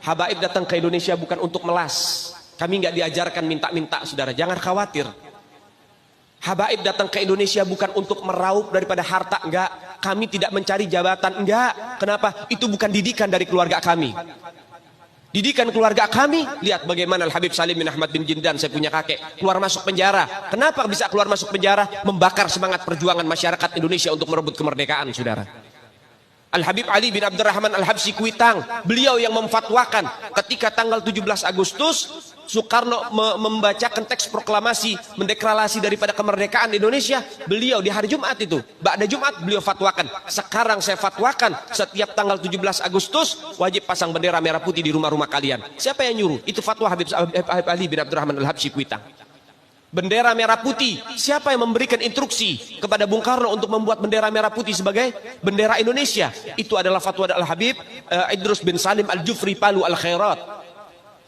Habaib datang ke Indonesia bukan untuk melas. Kami nggak diajarkan minta-minta, saudara. Jangan khawatir. Habaib datang ke Indonesia bukan untuk meraup daripada harta, enggak. Kami tidak mencari jabatan, enggak. Kenapa? Itu bukan didikan dari keluarga kami. Didikan keluarga kami, lihat bagaimana Al-Habib Salim bin Ahmad bin Jindan, saya punya kakek, keluar masuk penjara. Kenapa bisa keluar masuk penjara? Membakar semangat perjuangan masyarakat Indonesia untuk merebut kemerdekaan, saudara. Al-Habib Ali bin Abdurrahman Al-Habsyi Kuitang, beliau yang memfatwakan ketika tanggal 17 Agustus Soekarno membacakan teks proklamasi mendeklarasi daripada kemerdekaan Indonesia. Beliau di hari Jumat itu, ba'da Jumat beliau fatwakan, sekarang saya fatwakan setiap tanggal 17 Agustus wajib pasang bendera merah putih di rumah-rumah kalian. Siapa yang nyuruh? Itu fatwa Habib Ali bin Abdurrahman Al-Habsyi Kuitang. Bendera merah putih, siapa yang memberikan instruksi kepada Bung Karno untuk membuat bendera merah putih sebagai bendera Indonesia? Itu adalah fatwa Al-Habib Idrus bin Salim Al-Jufri Palu Al-Khairat.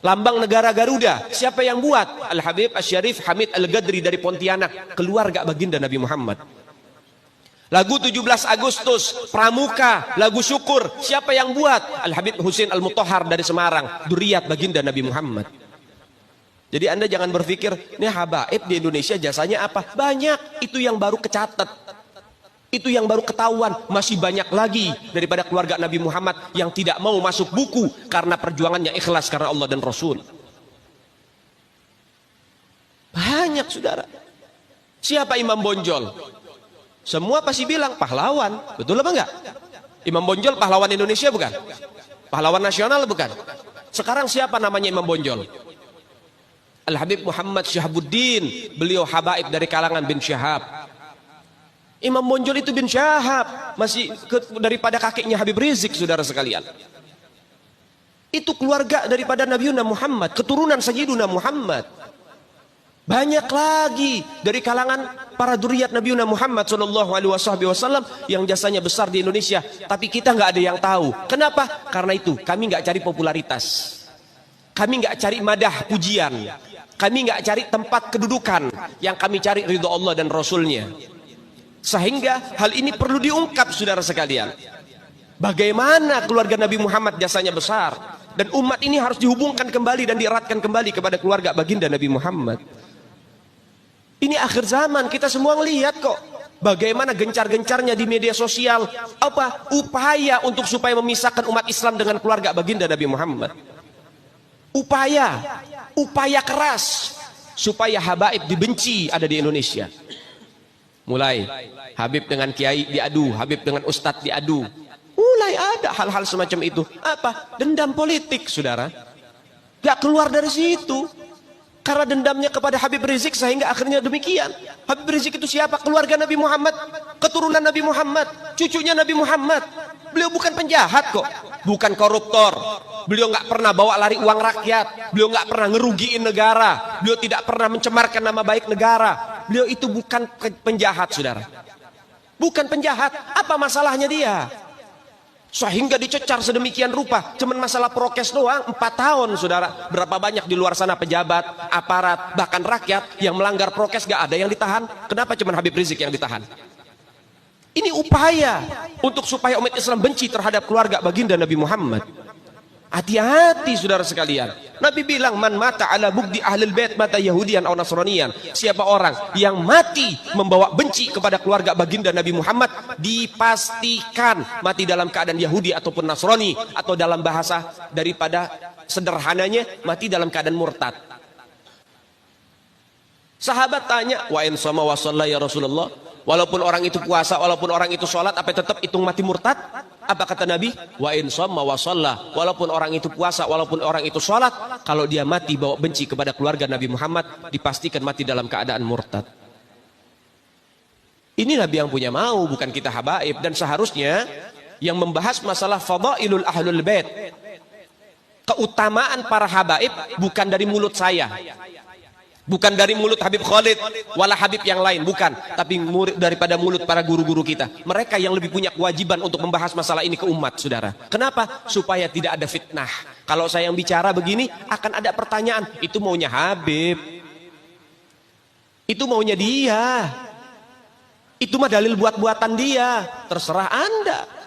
Lambang negara Garuda, siapa yang buat? Al-Habib Asy-Syarif Hamid Al-Gadri dari Pontianak, keluarga baginda Nabi Muhammad. Lagu 17 Agustus, Pramuka, lagu syukur, siapa yang buat? Al-Habib Husin Al-Mutahhar dari Semarang, dzurriyyat baginda Nabi Muhammad. Jadi Anda jangan berpikir, ini habaib di Indonesia jasanya apa? Banyak, itu yang baru kecatat. Itu yang baru ketahuan. Masih banyak lagi daripada keluarga Nabi Muhammad yang tidak mau masuk buku karena perjuangannya ikhlas karena Allah dan Rasul. Banyak, saudara. Siapa Imam Bonjol? Semua pasti bilang pahlawan. Betul apa enggak? Imam Bonjol pahlawan Indonesia bukan? Pahlawan nasional bukan? Sekarang siapa namanya Imam Bonjol? Al-Habib Muhammad Syahabuddin, beliau habaib dari kalangan bin Syahab. Imam Bonjol itu bin Syahab, masih daripada kakeknya Habib Rizik, saudara sekalian. Itu keluarga daripada Nabiuna Muhammad, keturunan Sayyiduna Muhammad. Banyak lagi dari kalangan para dzurriyyat Nabiuna Muhammad sallallahu alaihi wasallam yang jasanya besar di Indonesia, tapi kita nggak ada yang tahu. Kenapa? Karena itu kami nggak cari popularitas. Kami nggak cari madah pujian. Kami nggak cari tempat kedudukan, yang kami cari ridho Allah dan Rasulnya. Sehingga hal ini perlu diungkap, saudara sekalian. Bagaimana keluarga Nabi Muhammad jasanya besar, dan umat ini harus dihubungkan kembali dan dieratkan kembali kepada keluarga baginda Nabi Muhammad. Ini akhir zaman, kita semua ngelihat kok bagaimana gencar-gencarnya di media sosial upaya untuk supaya memisahkan umat Islam dengan keluarga baginda Nabi Muhammad. Upaya keras supaya habaib dibenci ada di Indonesia. Mulai Habib dengan kiai diadu, Habib dengan ustadz diadu. Mulai ada hal-hal semacam itu. Apa? Dendam politik, saudara. Gak keluar dari situ. Karena dendamnya kepada Habib Rizik sehingga akhirnya demikian. Habib Rizik itu siapa? Keluarga Nabi Muhammad, keturunan Nabi Muhammad, cucunya Nabi Muhammad. Beliau bukan penjahat kok, bukan koruptor. Beliau nggak pernah bawa lari uang rakyat. Beliau nggak pernah ngerugiin negara. Beliau tidak pernah mencemarkan nama baik negara. Beliau itu bukan penjahat, saudara. Bukan penjahat. Apa masalahnya dia? Sehingga dicecar sedemikian rupa. Cuman masalah prokes doang, 4 tahun, saudara. Berapa banyak di luar sana pejabat, aparat, bahkan rakyat yang melanggar prokes gak ada yang ditahan. Kenapa cuman Habib Rizik yang ditahan? Ini upaya untuk supaya umat Islam benci terhadap keluarga baginda Nabi Muhammad. Hati-hati, saudara sekalian. Nabi bilang, man mata ala bugdi ahlul bait mata yahudian atau nasranian. Siapa orang yang mati membawa benci kepada keluarga baginda Nabi Muhammad, dipastikan mati dalam keadaan Yahudi ataupun Nasrani, atau dalam bahasa daripada sederhananya mati dalam keadaan murtad. Sahabat tanya, wa in sama wa shalla ya Rasulullah, walaupun orang itu puasa, walaupun orang itu sholat, apa tetap hitung mati murtad? Apa kata Nabi? Wa in shamma wa shalla, walaupun orang itu puasa, walaupun orang itu sholat, kalau dia mati bawa benci kepada keluarga Nabi Muhammad, dipastikan mati dalam keadaan murtad. Ini Nabi yang punya mau, bukan kita habaib. Dan seharusnya yang membahas masalah fadailul ahlul bait, keutamaan para habaib, bukan dari mulut saya, bukan dari mulut Habib Khalid wala Habib yang lain, bukan, tapi daripada mulut para guru-guru kita. Mereka yang lebih punya kewajiban untuk membahas masalah ini ke umat, saudara. Kenapa? Supaya tidak ada fitnah. Kalau saya yang bicara begini, akan ada pertanyaan, itu maunya Habib, itu maunya dia, itu mah dalil buat-buatan dia. Terserah Anda.